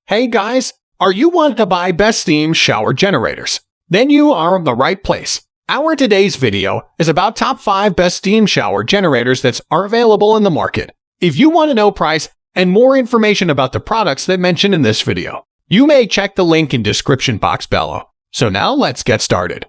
Hey guys, are you want to buy best steam shower generators? Then you are in the right place. Our today's video is about top 5 best steam shower generators that are available in the market. If you want to know price and more information about the products that mentioned in this video, you may check the link in description box below. So now let's get started.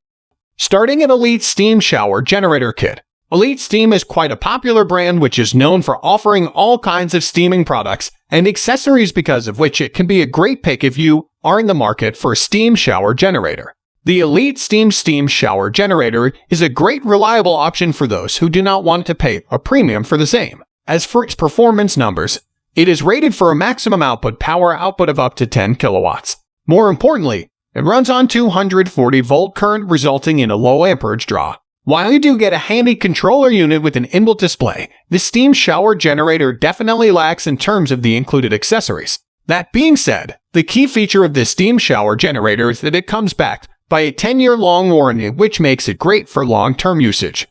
Starting at Elite Steam Shower Generator Kit. Elite Steam is quite a popular brand which is known for offering all kinds of steaming products and accessories, because of which it can be a great pick if you are in the market for a steam shower generator. The Elite Steam Shower Generator is a great reliable option for those who do not want to pay a premium for the same. As for its performance numbers, it is rated for a maximum power output of up to 10 kilowatts. More importantly, it runs on 240 volt current, resulting in a low amperage draw. While you do get a handy controller unit with an inbuilt display, the steam shower generator definitely lacks in terms of the included accessories. That being said, the key feature of this steam shower generator is that it comes backed by a 10-year-long warranty, which makes it great for long-term usage.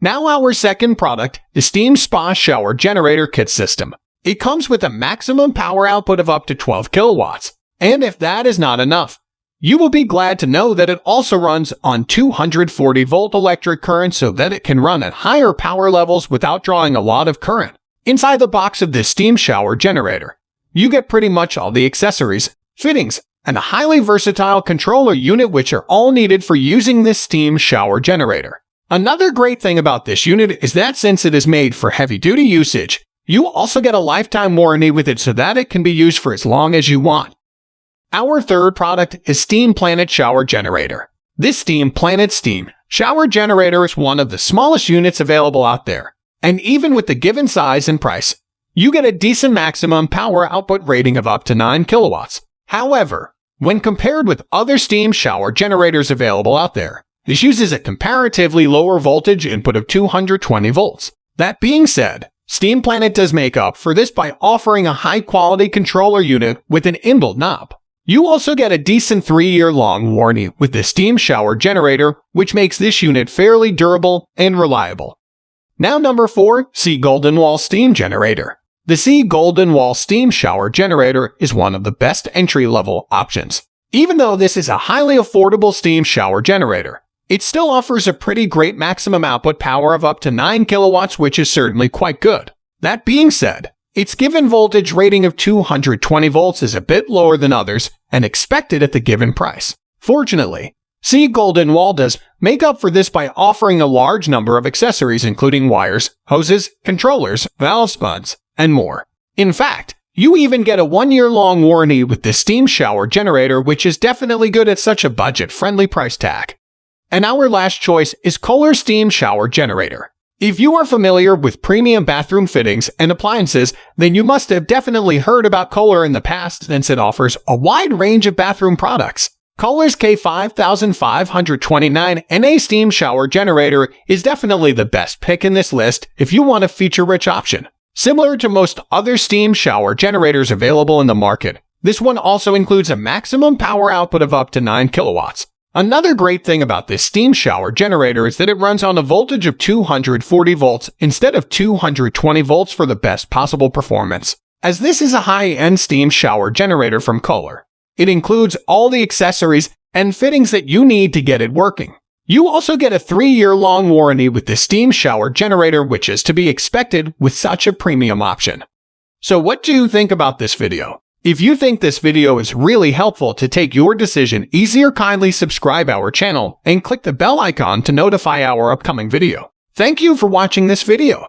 Now our second product, the Steam Spa Shower Generator Kit System. It comes with a maximum power output of up to 12 kilowatts, and if that is not enough, you will be glad to know that it also runs on 240 volt electric current, so that it can run at higher power levels without drawing a lot of current. Inside the box of this steam shower generator, you get pretty much all the accessories, fittings, and a highly versatile controller unit, which are all needed for using this steam shower generator. Another great thing about this unit is that since it is made for heavy-duty usage, you also get a lifetime warranty with it, so that it can be used for as long as you want. Our third product is Steam Planet Shower Generator. This Steam Planet Steam Shower Generator is one of the smallest units available out there, and even with the given size and price, you get a decent maximum power output rating of up to 9 kilowatts. However, when compared with other steam shower generators available out there, this uses a comparatively lower voltage input of 220 volts. That being said, Steam Planet does make up for this by offering a high-quality controller unit with an inbuilt knob. You also get a decent 3-year-long warranty with the steam shower generator, which makes this unit fairly durable and reliable. Now number 4, C Golden Wall Steam Generator. The C Golden Wall Steam Shower Generator is one of the best entry-level options. Even though this is a highly affordable steam shower generator, it still offers a pretty great maximum output power of up to 9 kilowatts, which is certainly quite good. That being said, its given voltage rating of 220 volts is a bit lower than others and expected at the given price. Fortunately, C Golden Wall does make up for this by offering a large number of accessories, including wires, hoses, controllers, valve spuds, and more. In fact, you even get a 1-year-long warranty with the steam shower generator, which is definitely good at such a budget-friendly price tag. And our last choice is Kohler Steam Shower Generator. If you are familiar with premium bathroom fittings and appliances, then you must have definitely heard about Kohler in the past, since it offers a wide range of bathroom products. Kohler's K5529 NA Steam Shower Generator is definitely the best pick in this list if you want a feature-rich option. Similar to most other steam shower generators available in the market, this one also includes a maximum power output of up to 9 kilowatts. Another great thing about this steam shower generator is that it runs on a voltage of 240 volts instead of 220 volts for the best possible performance. As this is a high-end steam shower generator from Kohler, it includes all the accessories and fittings that you need to get it working. You also get a 3-year-long warranty with the steam shower generator, which is to be expected with such a premium option. So what do you think about this video? If you think this video is really helpful to take your decision easier, kindly subscribe our channel and click the bell icon to notify our upcoming video. Thank you for watching this video.